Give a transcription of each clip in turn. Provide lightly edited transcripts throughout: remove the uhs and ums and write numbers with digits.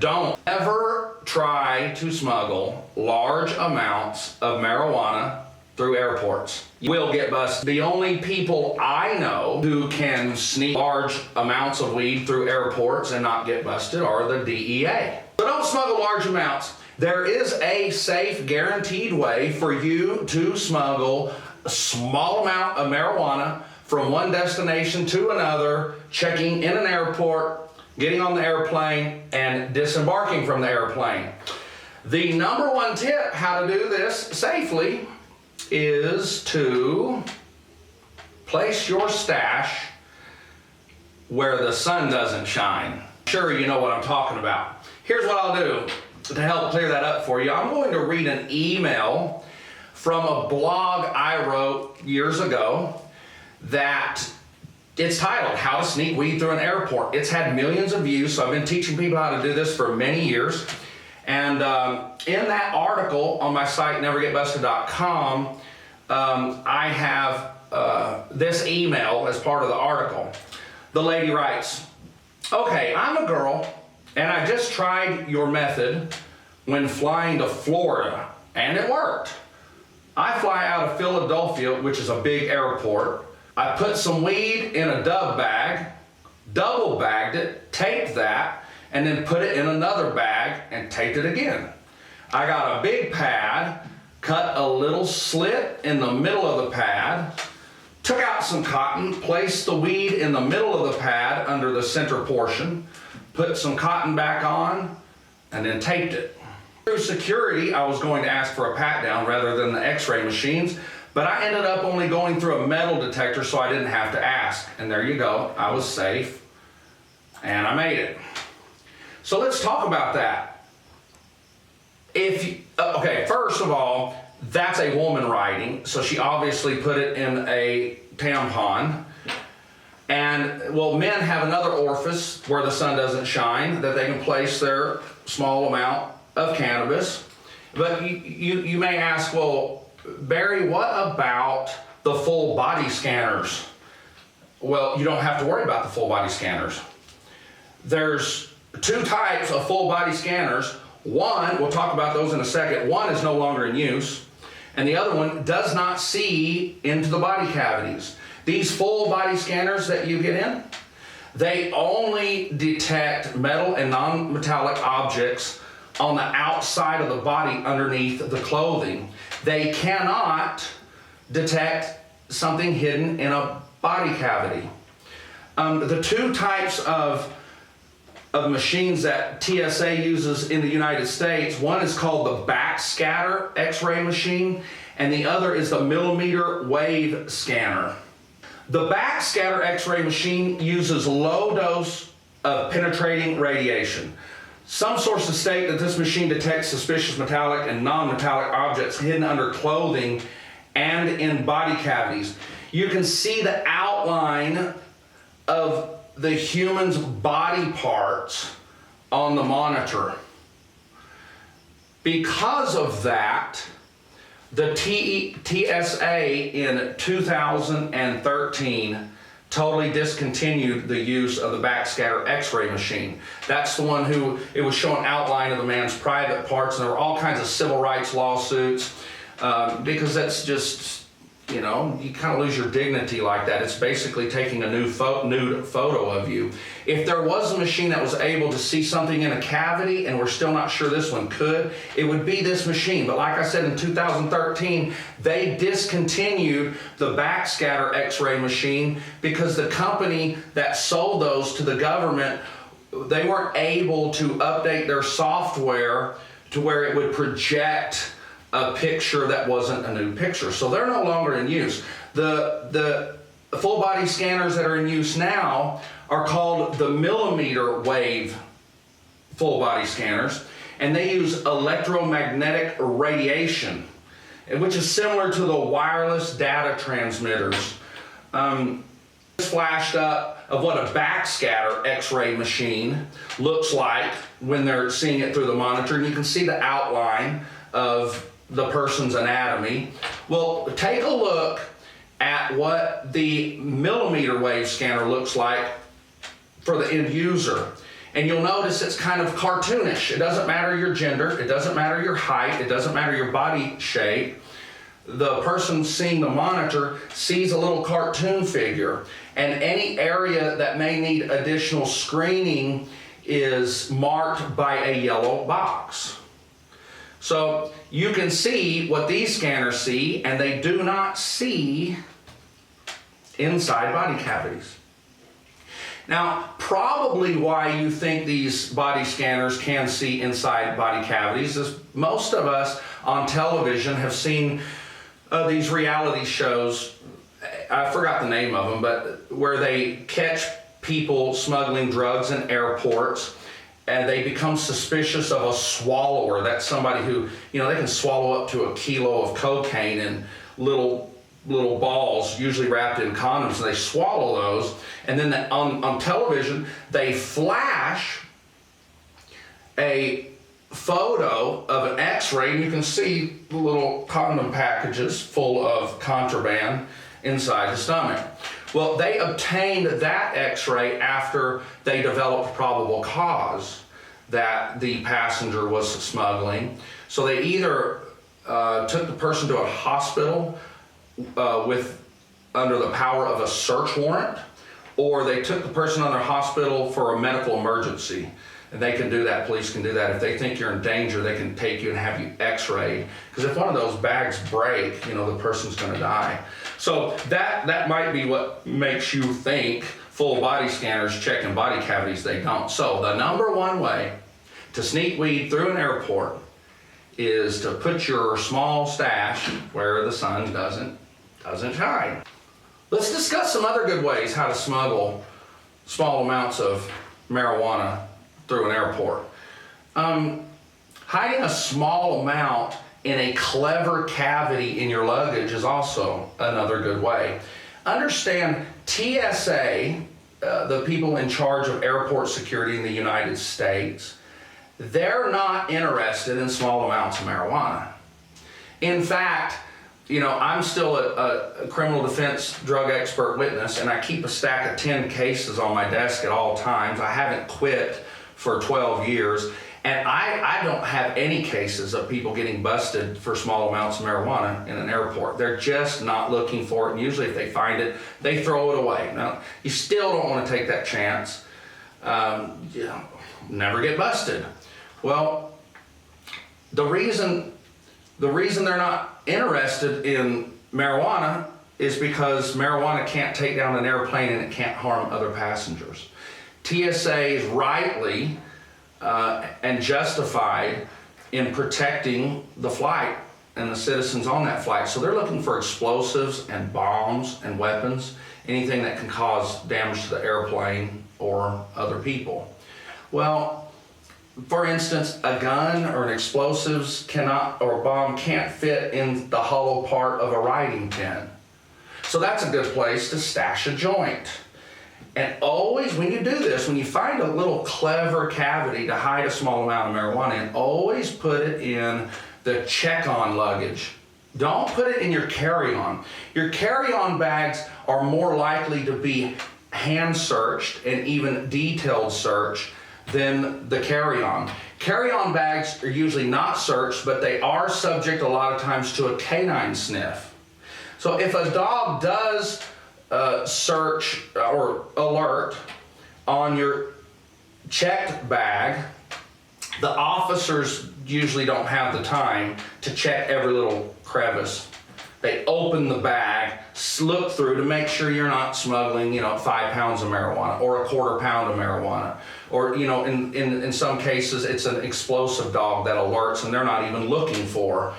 Don't ever try to smuggle large amounts of marijuana through airports. You will get busted. The only people I know who can sneak large amounts of weed through airports and not get busted are the DEA. So don't smuggle large amounts. There is a safe, guaranteed way for you to smuggle a small amount of marijuana from one destination to another, checking in an airport, getting on the airplane, and disembarking from the airplane. The number one tip how to do this safely is to place your stash where the sun doesn't shine. Sure, you know what I'm talking about. Here's what I'll do to help clear that up for you. I'm going to read an email from a blog I wrote years ago that it's titled How to Sneak Weed Through an Airport. It's had millions of views, so I've been teaching people how to do this for many years. And in that article on my site, NeverGetBusted.com, I have this email as part of the article. The lady writes, "Okay, I'm a girl, and I just tried your method when flying to Florida, and it worked. I fly out of Philadelphia, which is a big airport. I put some weed in a dub bag, double bagged it, taped that, and then put it in another bag and taped it again. I got a big pad, cut a little slit in the middle of the pad, took out some cotton, placed the weed in the middle of the pad under the center portion, put some cotton back on, and then taped it. Through security, I was going to ask for a pat down rather than the X-ray machines, but I ended up only going through a metal detector, so I didn't have to ask. And there you go, I was safe, and I made it." So let's talk about that. Okay, first of all, that's a woman writing, so she obviously put it in a tampon. And, well, men have another orifice where the sun doesn't shine that they can place their small amount of cannabis. But you may ask, well, Barry, what about the full body scanners? Well, you don't have to worry about the full body scanners. There's two types of full body scanners. One, we'll talk about those in a second, one is no longer in use, and the other one does not see into the body cavities. These full body scanners that you get in, they only detect metal and non-metallic objects on the outside of the body underneath the clothing. They cannot detect something hidden in a body cavity. The two types of machines that TSA uses in the United States, one is called the Backscatter Xray machine, and the other is the millimeter wave scanner. The Backscatter Xray machine uses low dose of penetrating radiation. Some sources state that this machine detects suspicious metallic and non-metallic objects hidden under clothing and in body cavities. You can see the outline of the human's body parts on the monitor. Because of that, the TSA in 2013 totally discontinued the use of the Backscatter Xray machine. That's the one who, it was showing outline of the man's private parts, and there were all kinds of civil rights lawsuits because that's just, you know, you kind of lose your dignity like that. It's basically taking a nude photo of you. If there was a machine that was able to see something in a cavity, and we're still not sure this one could, it would be this machine. But like I said, in 2013, they discontinued the Backscatter Xray machine because the company that sold those to the government, they weren't able to update their software to where it would project a picture that wasn't a new picture. So they're no longer in use. The full body scanners that are in use now are called the millimeter wave full body scanners, and they use electromagnetic radiation, which is similar to the wireless data transmitters. Flashed up of what a Backscatter X-ray machine looks like when they're seeing it through the monitor, and you can see the outline of the person's anatomy. Well, take a look at what the millimeter wave scanner looks like for the end user. And you'll notice it's kind of cartoonish. It doesn't matter your gender, it doesn't matter your height, it doesn't matter your body shape. The person seeing the monitor sees a little cartoon figure, and any area that may need additional screening is marked by a yellow box. So you can see what these scanners see, and they do not see inside body cavities. Now, probably why you think these body scanners can see inside body cavities is most of us on television have seen these reality shows, I forgot the name of them, but where they catch people smuggling drugs in airports, and they become suspicious of a swallower. That's somebody who, they can swallow up to a kilo of cocaine in little balls, usually wrapped in condoms, and they swallow those. And then on television, they flash a photo of an X-ray, and you can see the little condom packages full of contraband inside the stomach. Well, they obtained that X-ray after they developed probable cause that the passenger was smuggling. So they either took the person to a hospital under the power of a search warrant, or they took the person under hospital for a medical emergency. And they can do that, police can do that. If they think you're in danger, they can take you and have you x-rayed. Because if one of those bags break, the person's gonna die. So that might be what makes you think full body scanners checking body cavities. They don't. So the number one way to sneak weed through an airport is to put your small stash where the sun doesn't shine. Let's discuss some other good ways how to smuggle small amounts of marijuana through an airport. Hiding a small amount in a clever cavity in your luggage is also another good way. Understand TSA, the people in charge of airport security in the United States, they're not interested in small amounts of marijuana. In fact, I'm still a criminal defense drug expert witness, and I keep a stack of 10 cases on my desk at all times. I haven't quit for 12 years, and I don't have any cases of people getting busted for small amounts of marijuana in an airport. They're just not looking for it, and usually if they find it, they throw it away. Now, you still don't want to take that chance. Never get busted. Well, the reason they're not interested in marijuana is because marijuana can't take down an airplane and it can't harm other passengers. TSA is rightly and justified in protecting the flight and the citizens on that flight. So they're looking for explosives and bombs and weapons, anything that can cause damage to the airplane or other people. Well, for instance, a gun or an explosives or a bomb can't fit in the hollow part of a writing pen. So that's a good place to stash a joint. And always, when you do this, when you find a little clever cavity to hide a small amount of marijuana in, always put it in the check-on luggage. Don't put it in your carry-on. Your carry-on bags are more likely to be hand-searched and even detailed search than the carry-on. Carry-on bags are usually not searched, but they are subject a lot of times to a canine sniff. So if a dog does search or alert on your checked bag, the officers usually don't have the time to check every little crevice. They open the bag, look through to make sure you're not smuggling, 5 pounds of marijuana or a quarter pound of marijuana. Or, in some cases, it's an explosive dog that alerts and they're not even looking for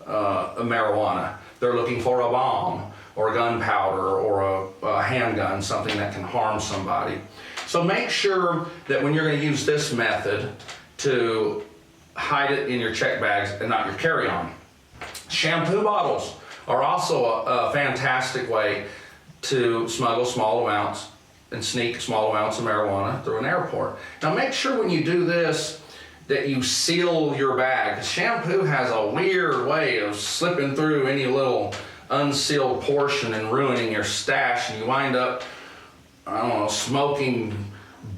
a marijuana. They're looking for a bomb or gunpowder or a handgun, something that can harm somebody. So make sure that when you're going to use this method to hide it in your check bags and not your carry-on. Shampoo bottles are also a fantastic way to smuggle small amounts and sneak small amounts of marijuana through an airport. Now make sure when you do this that you seal your bag. Shampoo has a weird way of slipping through any little unsealed portion and ruining your stash, and you wind up, smoking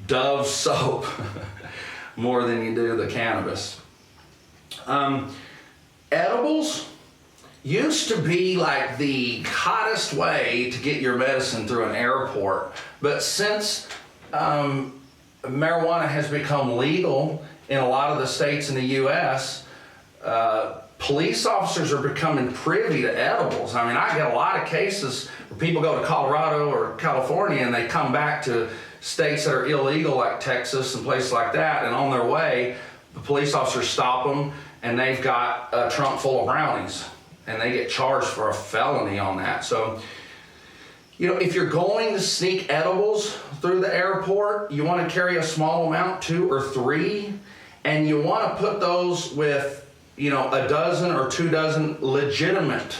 Dove soap more than you do the cannabis. Edibles used to be like the hottest way to get your medicine through an airport, but since marijuana has become legal in a lot of the states in the U.S., police officers are becoming privy to edibles. I mean, I get a lot of cases where people go to Colorado or California and they come back to states that are illegal like Texas and places like that, and on their way, the police officers stop them and they've got a trunk full of brownies and they get charged for a felony on that. So, you know, if you're going to sneak edibles through the airport, you want to carry a small amount, 2 or 3, and you want to put those with, you know, a dozen or 2 dozen legitimate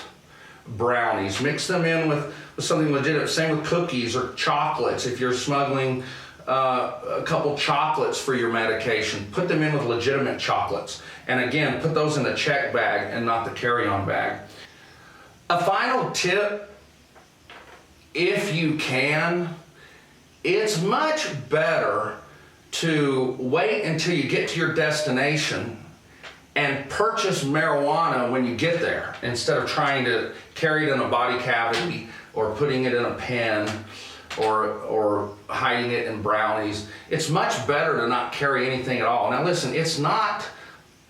brownies. Mix them in with something legitimate. Same with cookies or chocolates. If you're smuggling a couple chocolates for your medication, put them in with legitimate chocolates. And again, put those in the check bag and not the carry-on bag. A final tip, if you can, it's much better to wait until you get to your destination and purchase marijuana when you get there, instead of trying to carry it in a body cavity or putting it in a pen or hiding it in brownies. It's much better to not carry anything at all. Now listen, it's not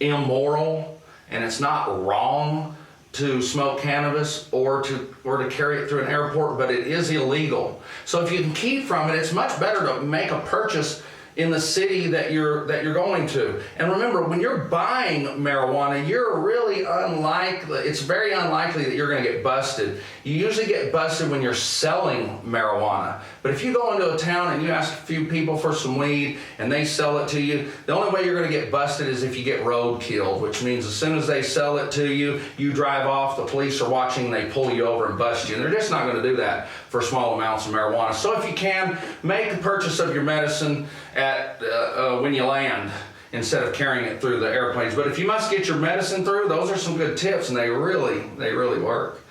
immoral and it's not wrong to smoke cannabis or to carry it through an airport, but it is illegal. So if you can keep from it, it's much better to make a purchase in the city that you're going to. And remember, when you're buying marijuana, you're really unlikely, it's very unlikely that you're gonna get busted. You usually get busted when you're selling marijuana. But if you go into a town and you ask a few people for some weed and they sell it to you, the only way you're gonna get busted is if you get roadkilled, which means as soon as they sell it to you, you drive off, the police are watching, they pull you over and bust you. And they're just not gonna do that for small amounts of marijuana. So if you can, make a purchase of your medicine when you land, instead of carrying it through the airplanes. But if you must get your medicine through, those are some good tips, and they really work.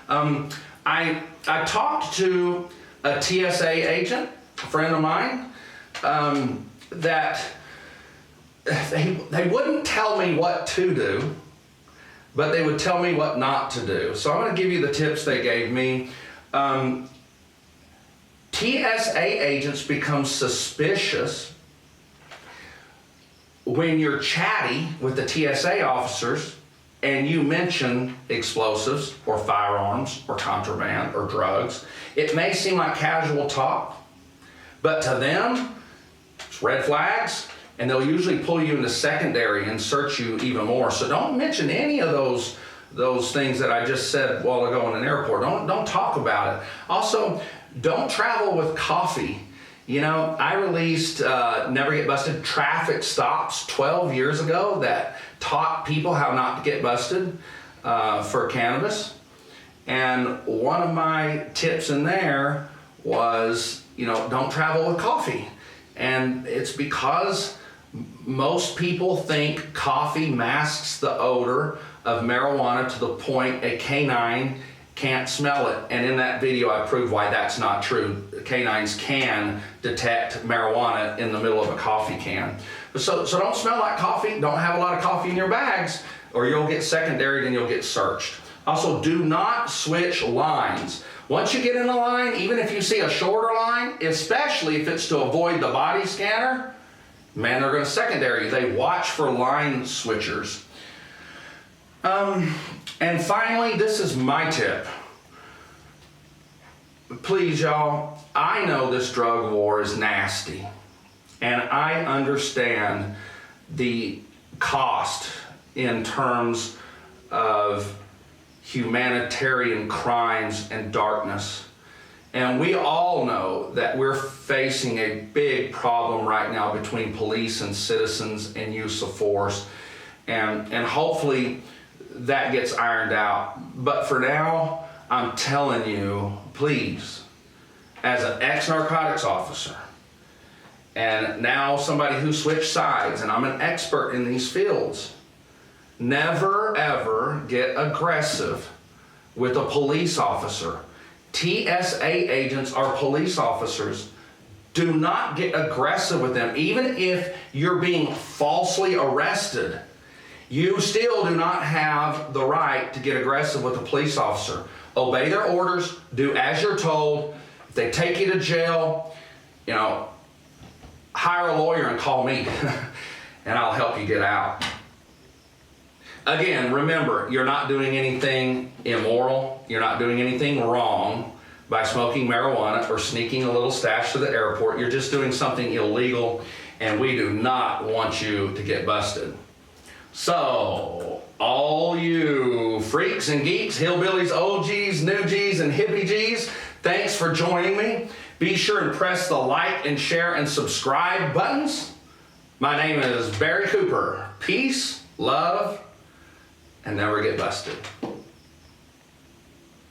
I talked to a TSA agent, a friend of mine, that they wouldn't tell me what to do, but they would tell me what not to do. So I'm going to give you the tips they gave me. TSA agents become suspicious when you're chatty with the TSA officers and you mention explosives or firearms or contraband or drugs. It may seem like casual talk, but to them, it's red flags, and they'll usually pull you into secondary and search you even more. So don't mention any of those things that I just said a while ago in an airport. Don't talk about it. Also, don't travel with coffee. You know, I released NeverGetBusted traffic stops 12 years ago that taught people how not to get busted for cannabis. And one of my tips in there was, you know, don't travel with coffee. And it's because most people think coffee masks the odor of marijuana to the point a canine can't smell it. And in that video, I proved why that's not true. Canines can detect marijuana in the middle of a coffee can. So don't smell like coffee. Don't have a lot of coffee in your bags, or you'll get secondaried and you'll get searched. Also, do not switch lines. Once you get in a line, even if you see a shorter line, especially if it's to avoid the body scanner, man, they're going to secondary you. They watch for line switchers. And finally, this is my tip. Please, y'all, I know this drug war is nasty, and I understand the cost in terms of humanitarian crimes and darkness. And we all know that we're facing a big problem right now between police and citizens and use of force. And hopefully that gets ironed out. But for now, I'm telling you, please, as an ex-narcotics officer, and now somebody who switched sides, and I'm an expert in these fields, never ever get aggressive with a police officer. TSA agents are police officers. Do not get aggressive with them. Even if you're being falsely arrested, you still do not have the right to get aggressive with a police officer. Obey their orders, do as you're told. If they take you to jail, you know, hire a lawyer and call me and I'll help you get out. Again, remember, you're not doing anything immoral. You're not doing anything wrong by smoking marijuana or sneaking a little stash to the airport. You're just doing something illegal, and we do not want you to get busted. So, all you freaks and geeks, hillbillies, OGs, new Gs, and hippie Gs, thanks for joining me. Be sure and press the like and share and subscribe buttons. My name is Barry Cooper. Peace, love, and never get busted.